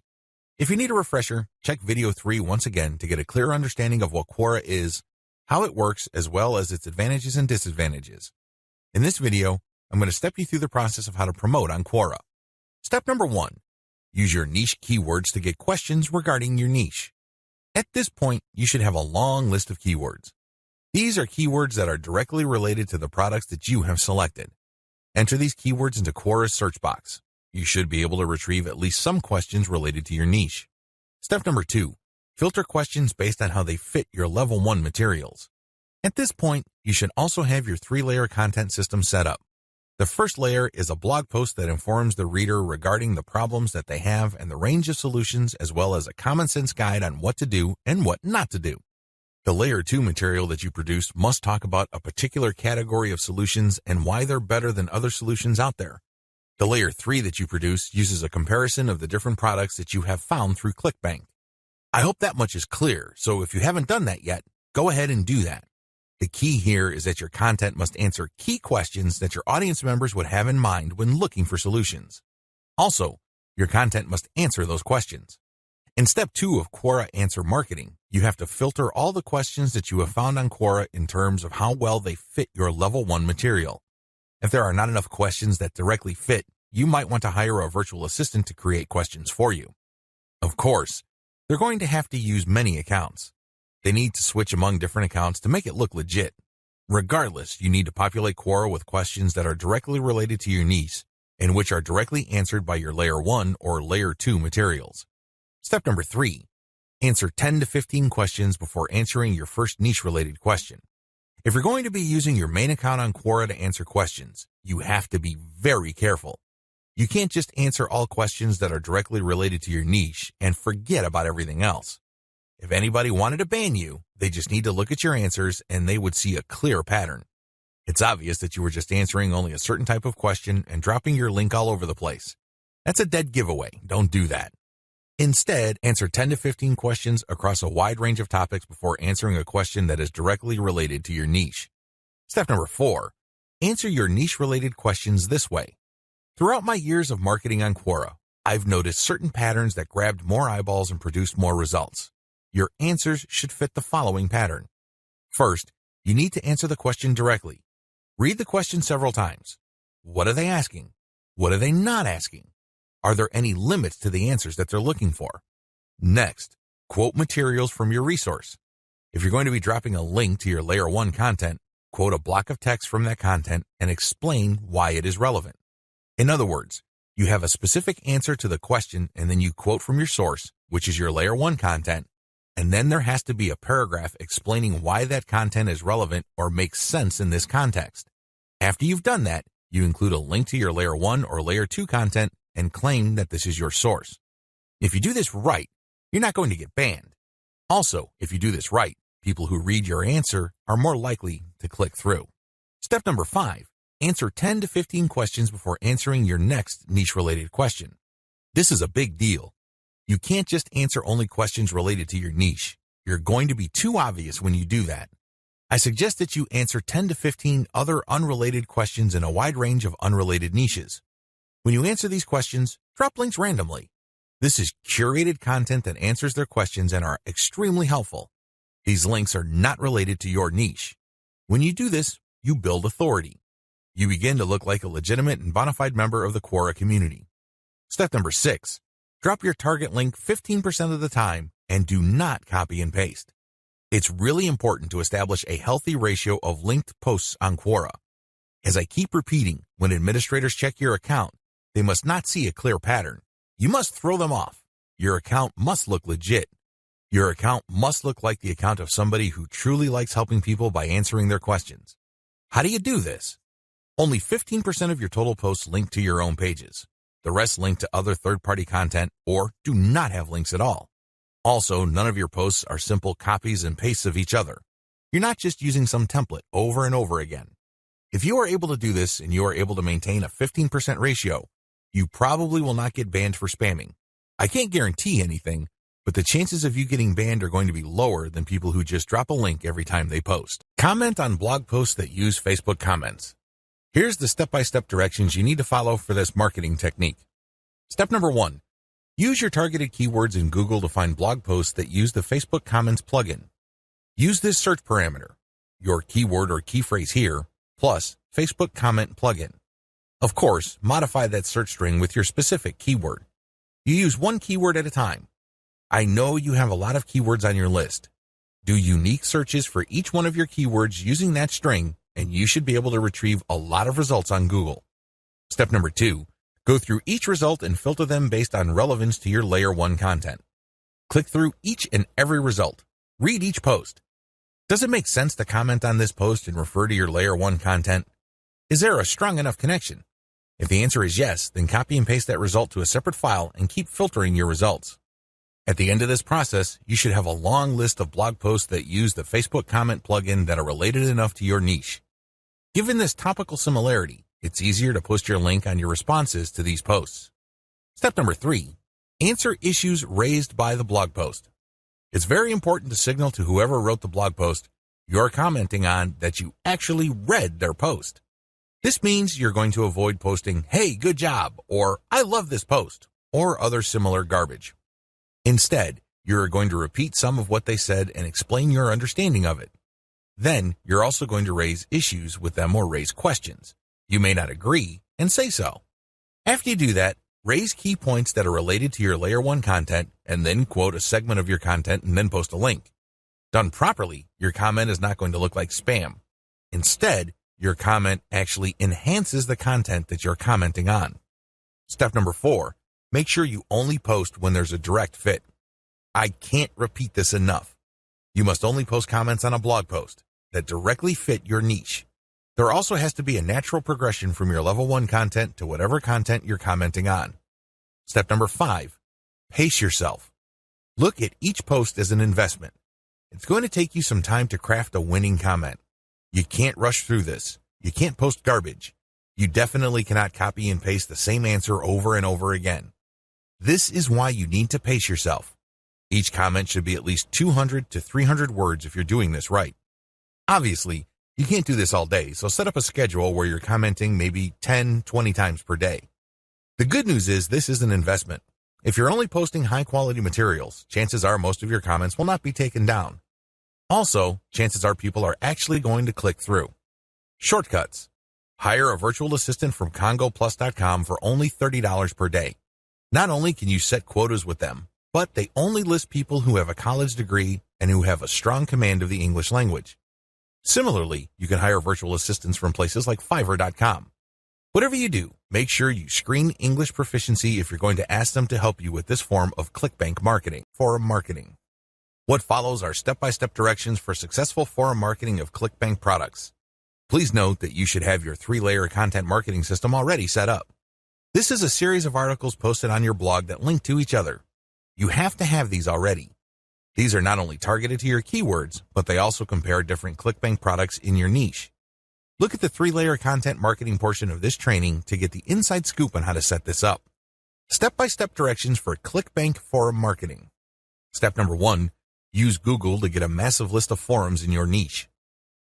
If you need a refresher, check video 3 once again to get a clear understanding of what Quora is, how it works, as well as its advantages and disadvantages. In this video, I'm going to step you through the process of how to promote on Quora. Step number 1, use your niche keywords to get questions regarding your niche. At this point, you should have a long list of keywords. These are keywords that are directly related to the products that you have selected. Enter these keywords into Quora's search box. You should be able to retrieve at least some questions related to your niche. Step number 2, filter questions based on how they fit your level 1 materials. At this point, you should also have your 3-layer content system set up. The first layer is a blog post that informs the reader regarding the problems that they have and the range of solutions, as well as a common sense guide on what to do and what not to do. The layer 2 material that you produce must talk about a particular category of solutions and why they're better than other solutions out there. The layer 3 that you produce uses a comparison of the different products that you have found through ClickBank. I hope that much is clear, so if you haven't done that yet, go ahead and do that. The key here is that your content must answer key questions that your audience members would have in mind when looking for solutions. Also, your content must answer those questions. In step 2 of Quora Answer Marketing, you have to filter all the questions that you have found on Quora in terms of how well they fit your level 1 material. If there are not enough questions that directly fit, you might want to hire a virtual assistant to create questions for you. Of course, they're going to have to use many accounts. They need to switch among different accounts to make it look legit. Regardless, you need to populate Quora with questions that are directly related to your niche and which are directly answered by your layer 1 or layer 2 materials. Step number 3, answer 10 to 15 questions before answering your first niche-related question. If you're going to be using your main account on Quora to answer questions, you have to be very careful. You can't just answer all questions that are directly related to your niche and forget about everything else. If anybody wanted to ban you, they just need to look at your answers and they would see a clear pattern. It's obvious that you were just answering only a certain type of question and dropping your link all over the place. That's a dead giveaway. Don't do that. Instead, answer 10 to 15 questions across a wide range of topics before answering a question that is directly related to your niche. Step number 4, answer your niche-related questions this way. Throughout my years of marketing on Quora, I've noticed certain patterns that grabbed more eyeballs and produced more results. Your answers should fit the following pattern. First, you need to answer the question directly. Read the question several times. What are they asking? What are they not asking? Are there any limits to the answers that they're looking for? Next, quote materials from your resource. If you're going to be dropping a link to your Layer 1 content, quote a block of text from that content and explain why it is relevant. In other words, you have a specific answer to the question and then you quote from your source, which is your Layer 1 content, and then there has to be a paragraph explaining why that content is relevant or makes sense in this context. After you've done that, you include a link to your Layer 1 or Layer 2 content and claim that this is your source. If you do this right, you're not going to get banned. Also, if you do this right, people who read your answer are more likely to click through. Step number 5, answer 10 to 15 questions before answering your next niche-related question. This is a big deal. You can't just answer only questions related to your niche. You're going to be too obvious when you do that. I suggest that you answer 10 to 15 other unrelated questions in a wide range of unrelated niches. When you answer these questions, drop links randomly. This is curated content that answers their questions and are extremely helpful. These links are not related to your niche. When you do this, you build authority. You begin to look like a legitimate and bona fide member of the Quora community. Step number 6, drop your target link 15% of the time and do not copy and paste. It's really important to establish a healthy ratio of linked posts on Quora. As I keep repeating, when administrators check your account, they must not see a clear pattern. You must throw them off. Your account must look legit. Your account must look like the account of somebody who truly likes helping people by answering their questions. How do you do this? Only 15% of your total posts link to your own pages. The rest link to other third-party content or do not have links at all. Also, none of your posts are simple copies and pastes of each other. You're not just using some template over and over again. If you are able to do this and you are able to maintain a 15% ratio, you probably will not get banned for spamming. I can't guarantee anything, but the chances of you getting banned are going to be lower than people who just drop a link every time they post. Comment on blog posts that use Facebook comments. Here's the step-by-step directions you need to follow for this marketing technique. Step number 1, use your targeted keywords in Google to find blog posts that use the Facebook Comments plugin. Use this search parameter, your keyword or key phrase here, plus Facebook Comment plugin. Of course, modify that search string with your specific keyword. You use one keyword at a time. I know you have a lot of keywords on your list. Do unique searches for each one of your keywords using that string, and you should be able to retrieve a lot of results on Google. Step number 2, go through each result and filter them based on relevance to your Layer 1 content. Click through each and every result. Read each post. Does it make sense to comment on this post and refer to your Layer 1 content? Is there a strong enough connection? If the answer is yes, then copy and paste that result to a separate file and keep filtering your results. At the end of this process, you should have a long list of blog posts that use the Facebook Comment plugin that are related enough to your niche. Given this topical similarity, it's easier to post your link on your responses to these posts. Step number 3, answer issues raised by the blog post. It's very important to signal to whoever wrote the blog post you're commenting on that you actually read their post. This means you're going to avoid posting, "Hey, good job," or "I love this post," or other similar garbage. Instead, you're going to repeat some of what they said and explain your understanding of it. Then, you're also going to raise issues with them or raise questions. You may not agree, and say so. After you do that, raise key points that are related to your Layer 1 content, and then quote a segment of your content and then post a link. Done properly, your comment is not going to look like spam. Instead, your comment actually enhances the content that you're commenting on. Step number 4, make sure you only post when there's a direct fit. I can't repeat this enough. You must only post comments on a blog post that directly fit your niche. There also has to be a natural progression from your level 1 content to whatever content you're commenting on. Step number 5, pace yourself. Look at each post as an investment. It's going to take you some time to craft a winning comment. You can't rush through this. You can't post garbage. You definitely cannot copy and paste the same answer over and over again. This is why you need to pace yourself. Each comment should be at least 200 to 300 words if you're doing this right. Obviously, you can't do this all day, so set up a schedule where you're commenting maybe 10, 20 times per day. The good news is this is an investment. If you're only posting high-quality materials, chances are most of your comments will not be taken down. Also, chances are people are actually going to click through. Shortcuts. Hire a virtual assistant from CongoPlus.com for only $30 per day. Not only can you set quotas with them, but they only list people who have a college degree and who have a strong command of the English language. Similarly, you can hire virtual assistants from places like Fiverr.com. Whatever you do, make sure you screen English proficiency if you're going to ask them to help you with this form of ClickBank marketing, forum marketing. What follows are step-by-step directions for successful forum marketing of ClickBank products. Please note that you should have your 3-layer content marketing system already set up. This is a series of articles posted on your blog that link to each other. You have to have these already. These are not only targeted to your keywords, but they also compare different ClickBank products in your niche. Look at the 3-layer content marketing portion of this training to get the inside scoop on how to set this up. Step-by-step directions for ClickBank forum marketing. Step number 1, use Google to get a massive list of forums in your niche.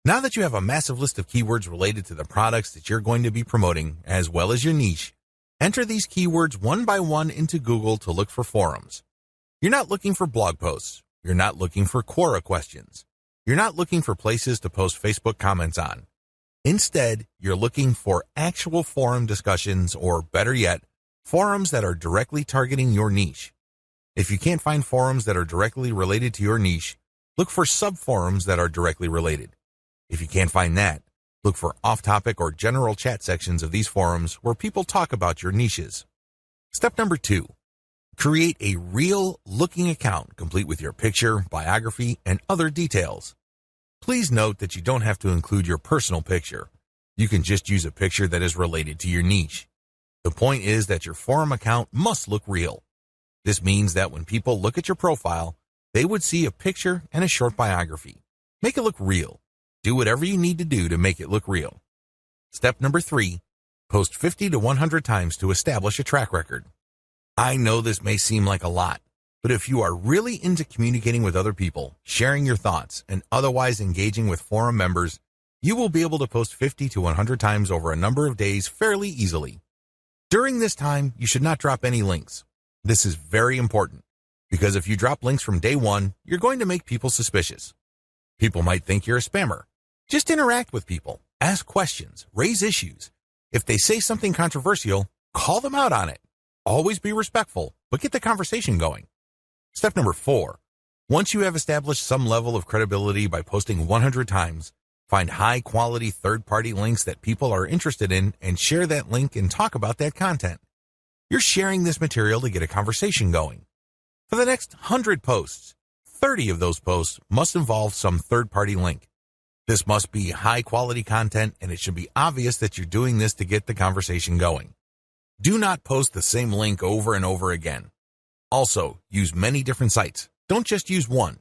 Now that you have a massive list of keywords related to the products that you're going to be promoting, as well as your niche, enter these keywords one by one into Google to look for forums. You're not looking for blog posts. You're not looking for Quora questions. You're not looking for places to post Facebook comments on. Instead, you're looking for actual forum discussions, or better yet, forums that are directly targeting your niche. If you can't find forums that are directly related to your niche, look for sub-forums that are directly related. If you can't find that, look for off-topic or general chat sections of these forums where people talk about your niches. Step number 2, create a real-looking account complete with your picture, biography, and other details. Please note that you don't have to include your personal picture. You can just use a picture that is related to your niche. The point is that your forum account must look real. This means that when people look at your profile, they would see a picture and a short biography. Make it look real. Do whatever you need to do to make it look real. Step number 3, post 50 to 100 times to establish a track record. I know this may seem like a lot, but if you are really into communicating with other people, sharing your thoughts, and otherwise engaging with forum members, you will be able to post 50 to 100 times over a number of days fairly easily. During this time, you should not drop any links. This is very important, because if you drop links from day 1, you're going to make people suspicious. People might think you're a spammer. Just interact with people, ask questions, raise issues. If they say something controversial, call them out on it. Always be respectful, but get the conversation going. Step number 4, once you have established some level of credibility by posting 100 times, find high-quality third-party links that people are interested in and share that link and talk about that content. You're sharing this material to get a conversation going. For the next 100 posts, 30 of those posts must involve some third-party link. This must be high-quality content, and it should be obvious that you're doing this to get the conversation going. Do not post the same link over and over again. Also, use many different sites. Don't just use one.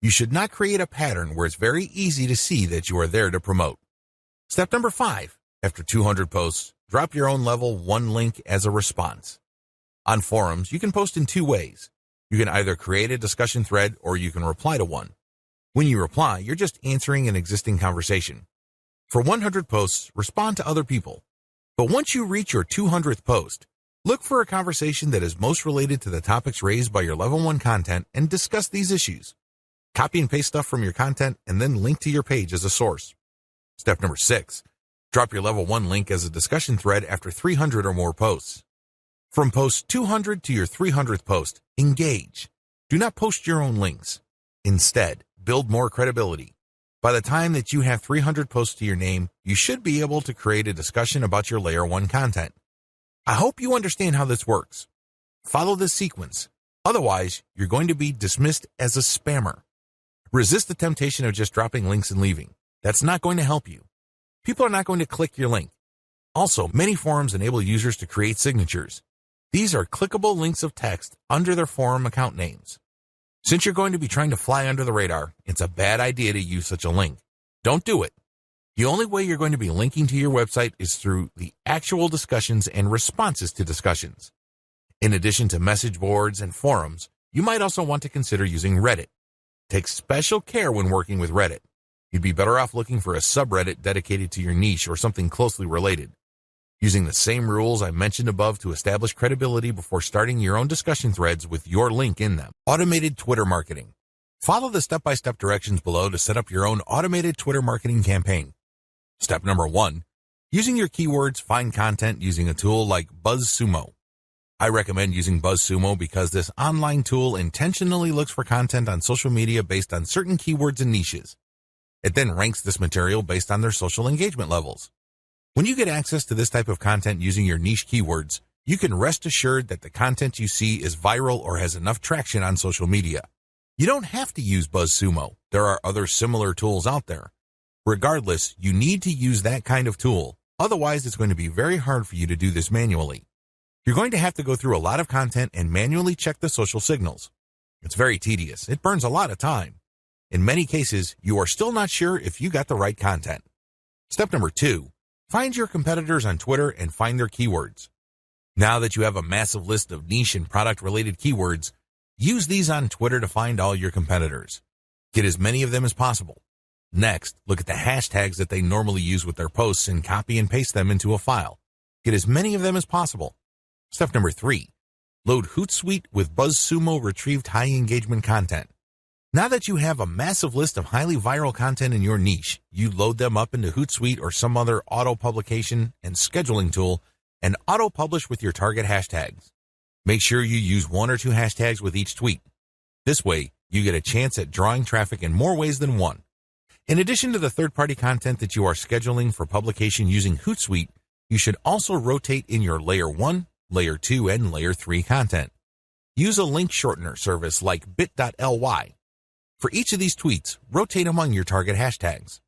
You should not create a pattern where it's very easy to see that you are there to promote. Step number 5, after 200 posts, drop your own level 1 link as a response. On forums, you can post in 2 ways. You can either create a discussion thread or you can reply to one. When you reply, you're just answering an existing conversation. For 100 posts, respond to other people. But once you reach your 200th post, look for a conversation that is most related to the topics raised by your level 1 content and discuss these issues. Copy and paste stuff from your content and then link to your page as a source. Step number 6, drop your level 1 link as a discussion thread after 300 or more posts. From post 200 to your 300th post, engage. Do not post your own links. Instead, build more credibility. By the time that you have 300 posts to your name, you should be able to create a discussion about your layer 1 content. I hope you understand how this works. Follow this sequence. Otherwise, you're going to be dismissed as a spammer. Resist the temptation of just dropping links and leaving. That's not going to help you. People are not going to click your link. Also, many forums enable users to create signatures. These are clickable links of text under their forum account names. Since you're going to be trying to fly under the radar, it's a bad idea to use such a link. Don't do it. The only way you're going to be linking to your website is through the actual discussions and responses to discussions. In addition to message boards and forums, you might also want to consider using Reddit. Take special care when working with Reddit. You'd be better off looking for a subreddit dedicated to your niche or something closely related. Using the same rules I mentioned above to establish credibility before starting your own discussion threads with your link in them. Automated Twitter marketing. Follow the step-by-step directions below to set up your own automated Twitter marketing campaign. Step number 1, Using your keywords, find content using a tool like BuzzSumo. I recommend using BuzzSumo because this online tool intentionally looks for content on social media based on certain keywords and niches. It then ranks this material based on their social engagement levels. When you get access to this type of content using your niche keywords, you can rest assured that the content you see is viral or has enough traction on social media. You don't have to use BuzzSumo. There are other similar tools out there. Regardless, you need to use that kind of tool. Otherwise, it's going to be very hard for you to do this manually. You're going to have to go through a lot of content and manually check the social signals. It's very tedious. It burns a lot of time. In many cases, you are still not sure if you got the right content. Step number 2, find your competitors on Twitter and find their keywords. Now that you have a massive list of niche and product-related keywords, use these on Twitter to find all your competitors. Get as many of them as possible. Next, look at the hashtags that they normally use with their posts and copy and paste them into a file. Get as many of them as possible. Step number 3, load Hootsuite with BuzzSumo retrieved high engagement content. Now that you have a massive list of highly viral content in your niche, you load them up into Hootsuite or some other auto-publication and scheduling tool and auto-publish with your target hashtags. Make sure you use 1 or 2 hashtags with each tweet. This way, you get a chance at drawing traffic in more ways than one. In addition to the third-party content that you are scheduling for publication using Hootsuite, you should also rotate in your Layer 1, Layer 2, and Layer 3 content. Use a link shortener service like bit.ly. For each of these tweets, rotate among your target hashtags.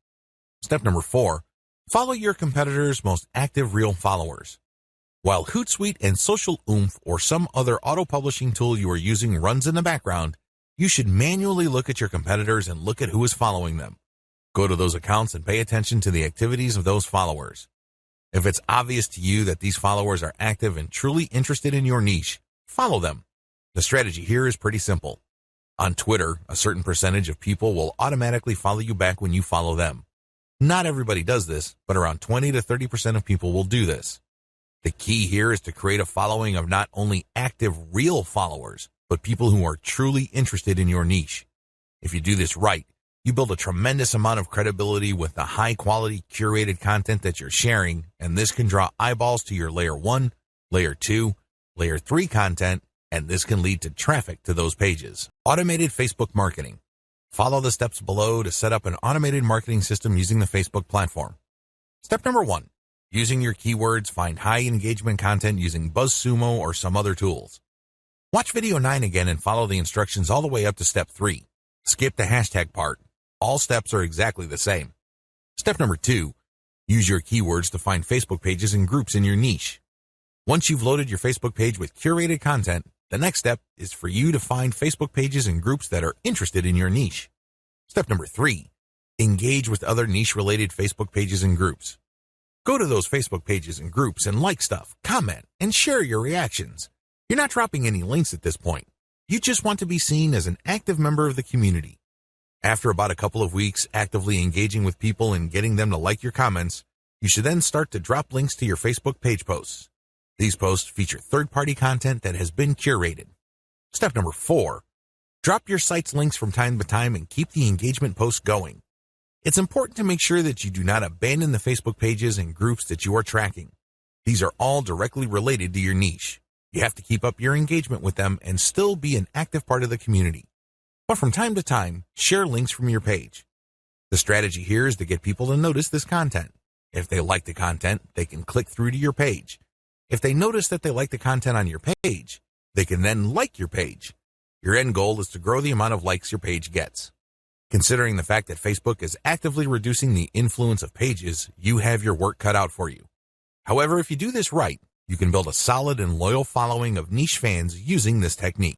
Step number 4, follow your competitors' most active real followers. While Hootsuite and Social Oomph or some other auto-publishing tool you are using runs in the background, you should manually look at your competitors and look at who is following them. Go to those accounts and pay attention to the activities of those followers. If it's obvious to you that these followers are active and truly interested in your niche, follow them. The strategy here is pretty simple. On Twitter, a certain percentage of people will automatically follow you back when you follow them. Not everybody does this, but around 20 to 30% of people will do this. The key here is to create a following of not only active real followers, but people who are truly interested in your niche. If you do this right, you build a tremendous amount of credibility with the high-quality curated content that you're sharing, and this can draw eyeballs to your Layer 1, Layer 2, Layer 3 content, and this can lead to traffic to those pages. Automated Facebook marketing. Follow the steps below to set up an automated marketing system using the Facebook platform. Step number 1, using your keywords, find high engagement content using BuzzSumo or some other tools. Watch video 9 again and follow the instructions all the way up to step 3. Skip the hashtag part. All steps are exactly the same. Step number 2, use your keywords to find Facebook pages and groups in your niche. Once you've loaded your Facebook page with curated content, the next step is for you to find Facebook pages and groups that are interested in your niche. Step number 3, engage with other niche-related Facebook pages and groups. Go to those Facebook pages and groups and like stuff, comment, and share your reactions. You're not dropping any links at this point. You just want to be seen as an active member of the community. After about a couple of weeks actively engaging with people and getting them to like your comments, you should then start to drop links to your Facebook page posts. These posts feature third-party content that has been curated. Step number 4, drop your site's links from time to time and keep the engagement posts going. It's important to make sure that you do not abandon the Facebook pages and groups that you are tracking. These are all directly related to your niche. You have to keep up your engagement with them and still be an active part of the community. But from time to time, share links from your page. The strategy here is to get people to notice this content. If they like the content, they can click through to your page. If they notice that they like the content on your page, they can then like your page. Your end goal is to grow the amount of likes your page gets. Considering the fact that Facebook is actively reducing the influence of pages, you have your work cut out for you. However, if you do this right, you can build a solid and loyal following of niche fans using this technique.